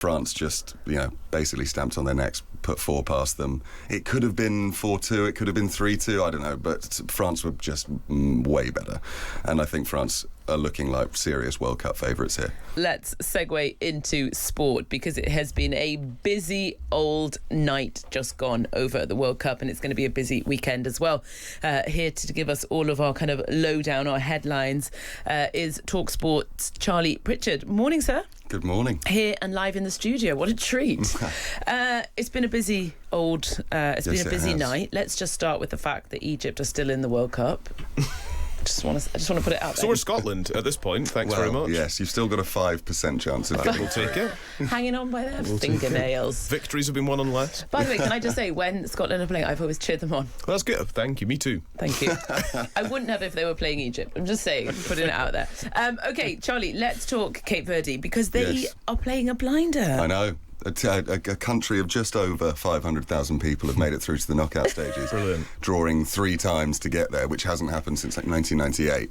France just, basically stamped on their necks, put 4 past them. It could have been 4-2, it could have been 3-2, I don't know, but France were just way better. And I think France are looking like serious World Cup favourites here. Let's segue into sport, because it has been a busy old night just gone over the World Cup, and it's going to be a busy weekend as well. Here to give us all of our kind of lowdown, our headlines, is TalkSport's Charlie Pritchard. Morning, sir. Good morning. Here and live in the studio. What a treat. It's been a busy night. Let's just start with the fact that Egypt are still in the World Cup. I just want to put it out there. So is Scotland at this point. Thanks very much. Yes, you've still got a 5% chance of We'll take it. Hanging on by their fingernails. Victories have been won on less. By the way, can I just say, when Scotland are playing, I've always cheered them on. Well, that's good. Thank you. Me too. Thank you. I wouldn't have if they were playing Egypt. I'm just saying, putting it out there. Okay, Charlie, let's talk Cape Verde, because they are playing a blinder. I know. A country of just over 500,000 people have made it through to the knockout stages. Brilliant. Drawing 3 times to get there, which hasn't happened since 1998.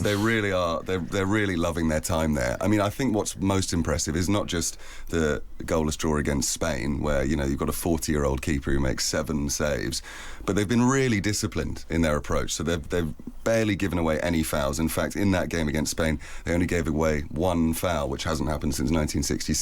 They really are. They're really loving their time there. I mean, I think what's most impressive is not just the goalless draw against Spain, where you've got a 40-year-old keeper who makes 7 saves, but they've been really disciplined in their approach. So they've barely given away any fouls. In fact, in that game against Spain, they only gave away 1 foul, which hasn't happened since 1966.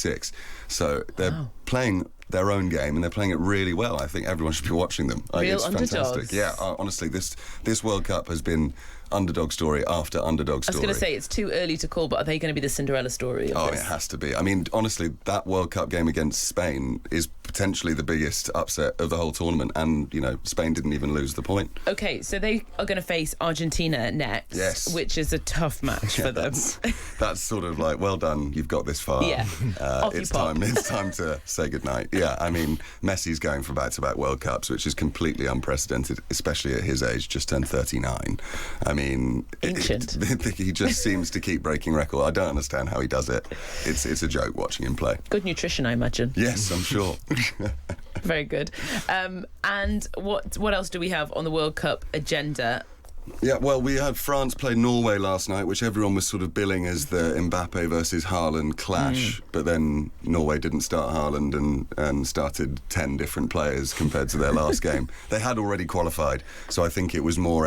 So they're playing their own game, and they're playing it really well. I think everyone should be watching them. Real it's underdogs. Fantastic. Yeah, honestly, this World Cup has been underdog story after underdog story. I was going to say, it's too early to call, but are they going to be the Cinderella story of this? It has to be. I mean, honestly, that World Cup game against Spain is potentially the biggest upset of the whole tournament, and, Spain didn't even lose the point. OK, so they are going to face Argentina next, which is a tough match for them. That's sort of like, well done, you've got this far. Yeah, it's time to say goodnight. Yeah, I mean, Messi's going for back-to-back World Cups, which is completely unprecedented, especially at his age, just turned 39. I mean, ancient. He just seems to keep breaking records. I don't understand how he does it. It's a joke watching him play. Good nutrition, I imagine. Yes, I'm sure. Very good. And what else do we have on the World Cup agenda? Yeah, well, we had France play Norway last night, which everyone was sort of billing as the Mbappe versus Haaland clash. But then Norway didn't start Haaland and started 10 different players compared to their last game. They had already qualified, so I think it was more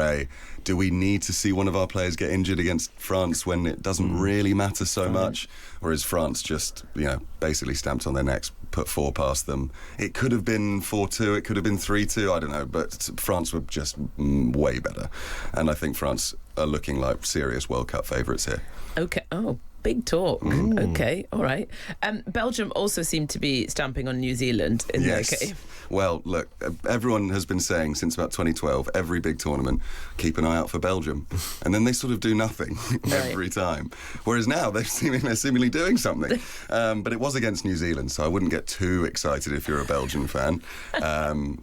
do we need to see one of our players get injured against France when it doesn't really matter so much? Or is France just, basically stamped on their necks, put 4 past them? It could have been 4-2, it could have been 3-2, I don't know, but France were just way better. And I think France are looking like serious World Cup favourites here. OK. Oh, big talk. OK, all right. Belgium also seemed to be stamping on New Zealand in their game. Well, look, everyone has been saying since about 2012, every big tournament, keep an eye out for Belgium. And then they sort of do nothing every time. Whereas now they're seemingly doing something. But it was against New Zealand, so I wouldn't get too excited if you're a Belgian fan.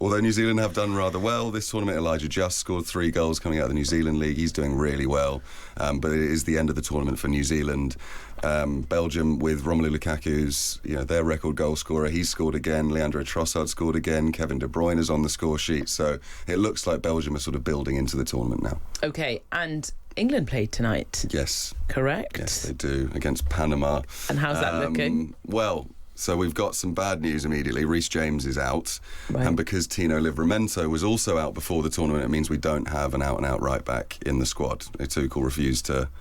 Although New Zealand have done rather well this tournament. Elijah Just scored 3 goals coming out of the New Zealand League. He's doing really well. But it is the end of the tournament for New Zealand. Belgium with Romelu Lukaku's, their record goal scorer. He's scored again. Leandro Trossard scored again. Kevin De Bruyne is on the score sheet. So it looks like Belgium are sort of building into the tournament now. OK, and England played tonight. Yes. Correct? Yes, they do, against Panama. And how's that looking? Well, so we've got some bad news immediately. Reece James is out. Right. And because Tino Livramento was also out before the tournament, it means we don't have an out-and-out right-back in the squad. Tuchel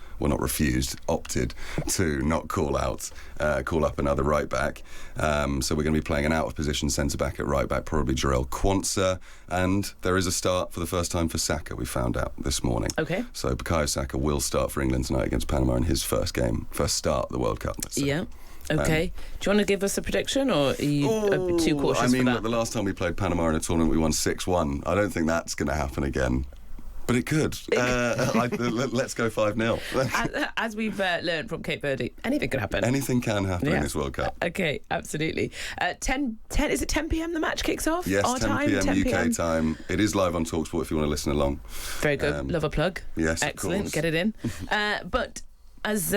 opted to not call up another right-back. So we're going to be playing an out-of-position centre-back at right-back, probably Jarell Quansah. And there is a start for the first time for Saka, we found out this morning. OK. So Bukayo Saka will start for England tonight against Panama in his first start of the World Cup. Yeah. OK. Do you want to give us a prediction, or are you too cautious for that? Look, the last time we played Panama in a tournament, we won 6-1. I don't think that's going to happen again. But it could. Let's go 5-0. As we've learned from Cape Verde, anything could happen. Anything can happen in this World Cup. OK, absolutely. 10, is it 10 p.m. the match kicks off? Yes, Our 10 time, p.m. UK time. It is live on TalkSport if you want to listen along. Very good. Love a plug. Yes, excellent. Of course. Get it in. But as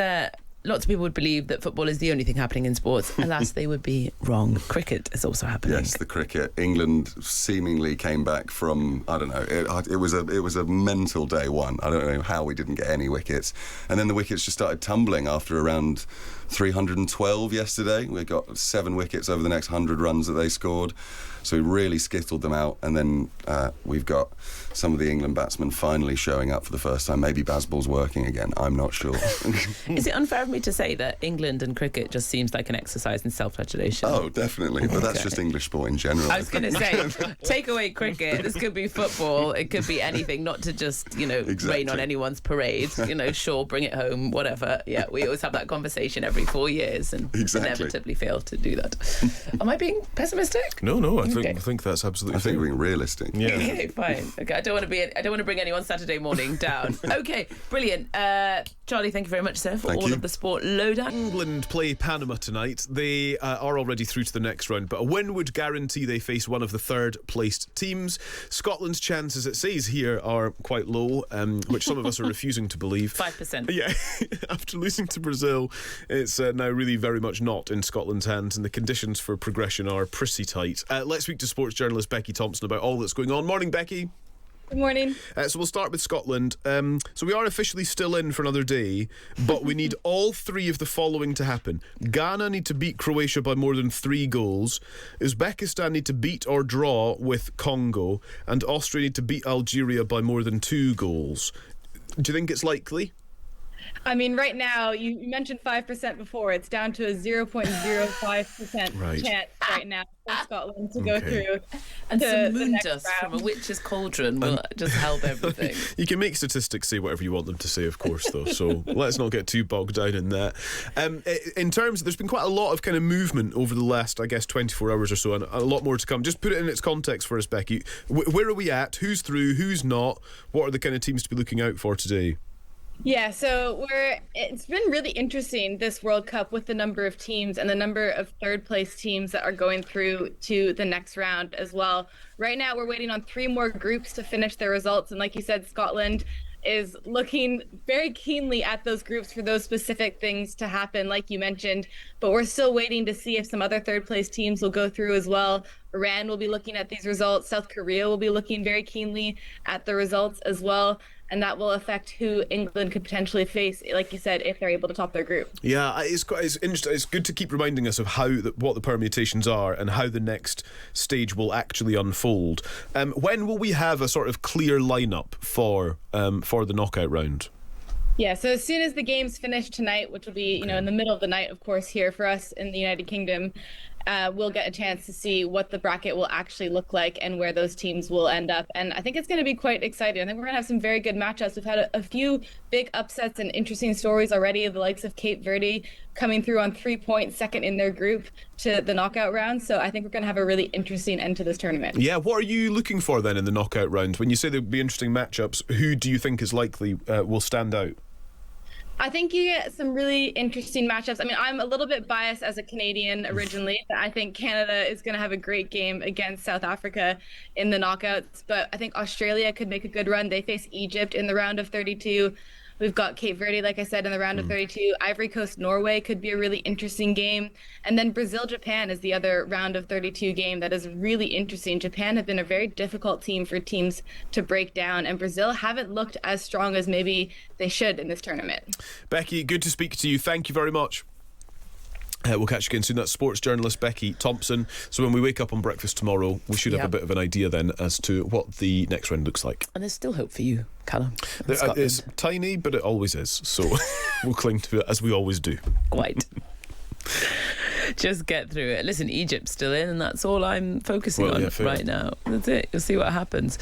lots of people would believe that football is the only thing happening in sports. Alas, they would be wrong. Cricket is also happening. Yes, the cricket. England seemingly came back from, I don't know, it was a mental day one. I don't know how we didn't get any wickets. And then the wickets just started tumbling after around 312 yesterday. We got 7 wickets over the next 100 runs that they scored. So we really skittled them out. And then we've got some of the England batsmen finally showing up for the first time. Maybe Bazball's working again. I'm not sure. Is it unfair of me to say that England and cricket just seems like an exercise in self-flagellation? Oh, definitely. But that's just English sport in general. I was going to say, take away cricket. This could be football. It could be anything, not to just, rain on anyone's parade. Sure, bring it home, whatever. Yeah, we always have that conversation every 4 years and inevitably fail to do that. Am I being pessimistic? No, I think that's absolutely fair. I think we're being realistic. Yeah. Okay, fine. Okay, I don't want to bring anyone Saturday morning down. Okay, brilliant. Charlie, thank you very much, sir, for all of the sport lowdown. England play Panama tonight. They are already through to the next round, but a win would guarantee they face one of the third-placed teams. Scotland's chances, it says here, are quite low, which some of us are refusing to believe. 5%. Yeah, after losing to Brazil, it's now really very much not in Scotland's hands, and the conditions for progression are pretty tight. Let's speak to sports journalist Becky Thompson about all that's going on. Morning, Becky. Good morning. So we'll start with Scotland. So we are officially still in for another day, but we need all 3 of the following to happen. Ghana need to beat Croatia by more than 3 goals. Uzbekistan need to beat or draw with Congo. And Austria need to beat Algeria by more than 2 goals. Do you think it's likely? I mean, right now, you mentioned 5% before. It's down to a 0.05% chance right now for Scotland to go through. And some moon dust from a witch's cauldron will just help everything. You can make statistics say whatever you want them to say, of course, though. So let's not get too bogged down in that. In terms, there's been quite a lot of kind of movement over the last, 24 hours or so, and a lot more to come. Just put it in its context for us, Becky. Where are we at? Who's through? Who's not? What are the kind of teams to be looking out for today? Yeah, so it's been really interesting, this World Cup, with the number of teams and the number of third-place teams that are going through to the next round as well. Right now, we're waiting on 3 more groups to finish their results. And like you said, Scotland is looking very keenly at those groups for those specific things to happen, like you mentioned. But we're still waiting to see if some other third-place teams will go through as well. Iran will be looking at these results. South Korea will be looking very keenly at the results as well. And that will affect who England could potentially face, like you said, if they're able to top their group. Yeah, it's interesting. It's good to keep reminding us of what the permutations are and how the next stage will actually unfold. When will we have a sort of clear lineup for the knockout round? Yeah, so as soon as the games finish tonight, which will be in the middle of the night, of course, here for us in the United Kingdom, we'll get a chance to see what the bracket will actually look like and where those teams will end up. And I think it's going to be quite exciting. I think we're going to have some very good matchups. We've had a few big upsets and interesting stories already, the likes of Cape Verde coming through on 3 points, second in their group to the knockout round. So I think we're going to have a really interesting end to this tournament. Yeah, what are you looking for then in the knockout round? When you say there'll be interesting matchups, who do you think is likely will stand out? I think you get some really interesting matchups. I mean, I'm a little bit biased as a Canadian originally. I think Canada is going to have a great game against South Africa in the knockouts, but I think Australia could make a good run. They face Egypt in the round of 32. We've got Cape Verde, like I said, in the round of 32. Ivory Coast, Norway could be a really interesting game. And then Brazil, Japan is the other round of 32 game that is really interesting. Japan have been a very difficult team for teams to break down, and Brazil haven't looked as strong as maybe they should in this tournament. Becky, good to speak to you. Thank you very much. We'll catch you again soon. That's sports journalist Becky Thompson. So when we wake up on breakfast tomorrow, we should have a bit of an idea then as to what the next round looks like. And there's still hope for you, Calum. It's tiny, but it always is. So we'll cling to it as we always do. Quite. Just get through it. Listen, Egypt's still in, and that's all I'm focusing on right now. That's it. You'll see what happens.